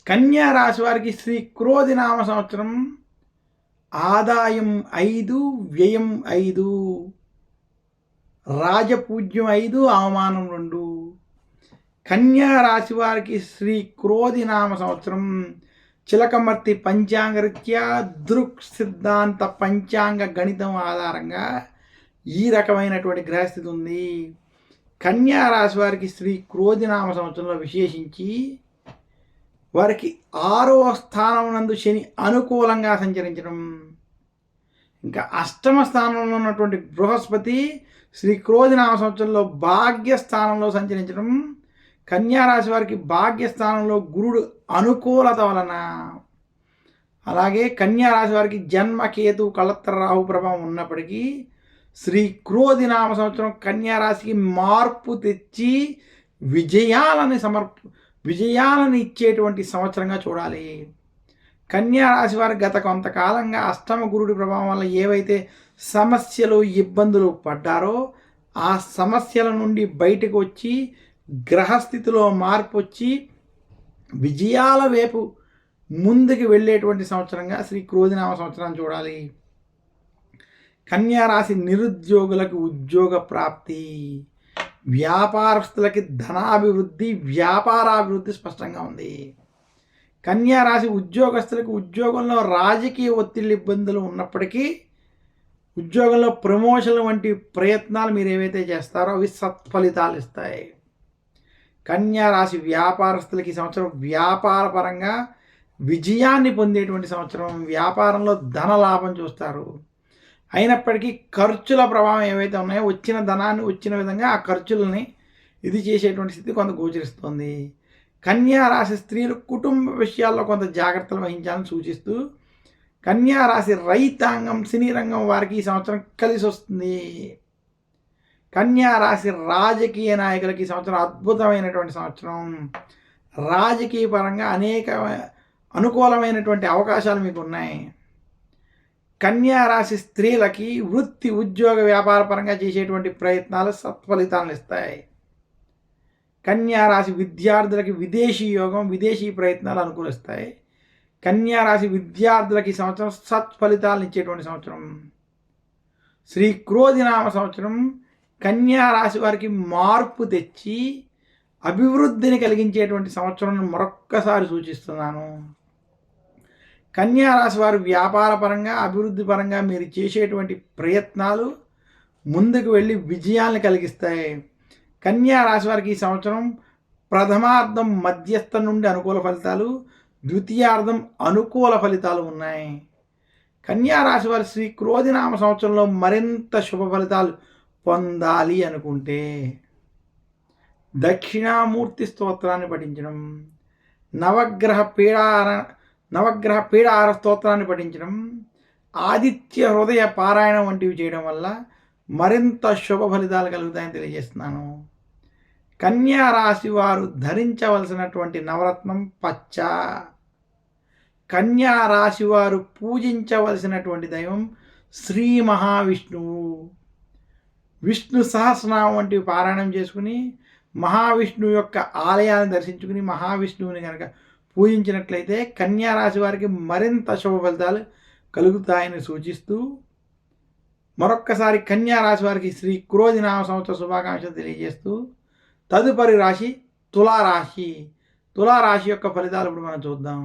కన్యా రాశి వారికి శ్రీ క్రోధినామ సంవత్సరం ఆదాయం 5, వ్యయం 5, రాజపూజ్యం 5, అవమానం 2. కన్యా రాశి వారికి శ్రీ క్రోధినామ సంవత్సరం చిలకమర్తి పంచాంగరీత్యా దృక్ సిద్ధాంత పంచాంగ గణితం ఆధారంగా ఈ రకమైనటువంటి గ్రహస్థితి ఉంది. కన్యా రాశి వారికి శ్రీ క్రోధినామ సంవత్సరంలో విశేషించి వారికి 6వ స్థానం నందు శని అనుకూలంగా సంచరించడం, ఇంకా 8వ స్థానంలో ఉన్నటువంటి బృహస్పతి శ్రీ క్రోధినామ సంవత్సరంలో భాగ్యస్థానంలో సంచరించడం, కన్యా రాశి వారికి భాగ్యస్థానంలో గురుడు అనుకూలత వలన, అలాగే కన్యా రాశి వారికి జన్మకేతు కళత్ర రాహు ప్రభావం ఉన్నప్పటికీ శ్రీ క్రోధినామ సంవత్సరం కన్యా రాశికి మార్పు తెచ్చి విజయాలను ఇచ్చేటువంటి సంవత్సరంగా చూడాలి. కన్యా రాశి వారు గత కొంతకాలంగా అష్టమ గురుడి ప్రభావం వల్ల ఏవైతే సమస్యలు ఇబ్బందులు పడ్డారో ఆ సమస్యల నుండి బయటకు వచ్చి గ్రహస్థితిలో మార్పు వచ్చి విజయాల వైపు ముందుకు వెళ్ళేటువంటి సంవత్సరంగా శ్రీ క్రోధినామ సంవత్సరాన్ని చూడాలి. కన్యా రాశి నిరుద్యోగులకు ఉద్యోగ ప్రాప్తి, వ్యాపారస్తులకి ధనాభివృద్ధి, వ్యాపారాభివృద్ధి స్పష్టంగా ఉంది. కన్యా రాశి ఉద్యోగస్తులకు ఉద్యోగంలో రాజకీయ ఒత్తిడి ఇబ్బందులు ఉన్నప్పటికీ ఉద్యోగంలో ప్రమోషన్లు వంటి ప్రయత్నాలు మీరు ఏవైతే చేస్తారో అవి సత్ఫలితాలు ఇస్తాయి. కన్యా రాశి వ్యాపారస్తులకి ఈ సంవత్సరం వ్యాపారపరంగా విజయాన్ని పొందేటువంటి సంవత్సరం, వ్యాపారంలో ధన లాభం చూస్తారు. అయినప్పటికీ ఖర్చుల ప్రభావం ఏవైతే ఉన్నాయో వచ్చిన ధనాన్ని వచ్చిన విధంగా ఆ ఖర్చులని ఇది చేసేటువంటి స్థితి కొంత గోచరిస్తుంది. కన్యా రాశి స్త్రీలు కుటుంబ విషయాల్లో కొంత జాగ్రత్తలు వహించాలని సూచిస్తూ కన్యా రాశి రైతాంగం సినీ రంగం వారికి ఈ సంవత్సరం కలిసి వస్తుంది. కన్యా రాశి రాజకీయ నాయకులకి ఈ సంవత్సరం అద్భుతమైనటువంటి సంవత్సరం. రాజకీయ పరంగా అనేక అనుకూలమైనటువంటి అవకాశాలు మీకు ఉన్నాయి. కన్యా రాశి స్త్రీలకి వృత్తి ఉద్యోగ వ్యాపార పరంగా చేసేటువంటి ప్రయత్నాలు సత్ఫలితాలను ఇస్తాయి. కన్యా రాశి విద్యార్థులకి విదేశీ యోగం, విదేశీ ప్రయత్నాలు అనుకూలిస్తాయి. కన్యా రాశి విద్యార్థులకి సంవత్సరం సత్ఫలితాలను ఇచ్చేటువంటి సంవత్సరం. శ్రీ క్రోధినామ సంవత్సరం కన్యా రాశి వారికి మార్పు తెచ్చి అభివృద్ధిని కలిగించేటువంటి సంవత్సరం మరొక్కసారి సూచిస్తున్నాను. కన్యా రాశి వారు వ్యాపార పరంగా అభివృద్ధి పరంగా మీరు చేసేటువంటి ప్రయత్నాలు ముందుకు వెళ్ళి విజయాలను కలిగిస్తాయి. కన్యా రాశి వారికి ఈ సంవత్సరం ప్రథమార్థం మధ్యస్థం నుండి అనుకూల ఫలితాలు, ద్వితీయార్థం అనుకూల ఫలితాలు ఉన్నాయి. కన్యా రాశి వారి శ్రీ క్రోధినామ సంవత్సరంలో మరింత శుభ ఫలితాలు పొందాలి అనుకుంటే దక్షిణామూర్తి స్తోత్రాన్ని పఠించడం, నవగ్రహ పీడార స్తోత్రాన్ని పఠించడం, ఆదిత్య హృదయ పారాయణం వంటివి చేయడం వల్ల మరింత శుభ ఫలితాలు కలుగుతాయని తెలియజేస్తున్నాను. కన్యా రాశి వారు ధరించవలసినటువంటి నవరత్నం పచ్చ. కన్యా రాశి వారు పూజించవలసినటువంటి దైవం శ్రీ మహావిష్ణువు. విష్ణు సహస్రనామం వంటివి పారాయణం చేసుకుని మహావిష్ణువు యొక్క ఆలయాన్ని దర్శించుకుని మహావిష్ణువుని కనుక పూజించినట్లయితే కన్యా రాశి వారికి మరింత శుభ ఫలితాలు కలుగుతాయని సూచిస్తూ మరొక్కసారి కన్యా రాశి వారికి శ్రీ క్రోధినామ సంవత్సర శుభాకాంక్షలు తెలియజేస్తూ తదుపరి రాశి తులారాశి. తులారాశి యొక్క ఫలితాలు ఇప్పుడు మనం చూద్దాం.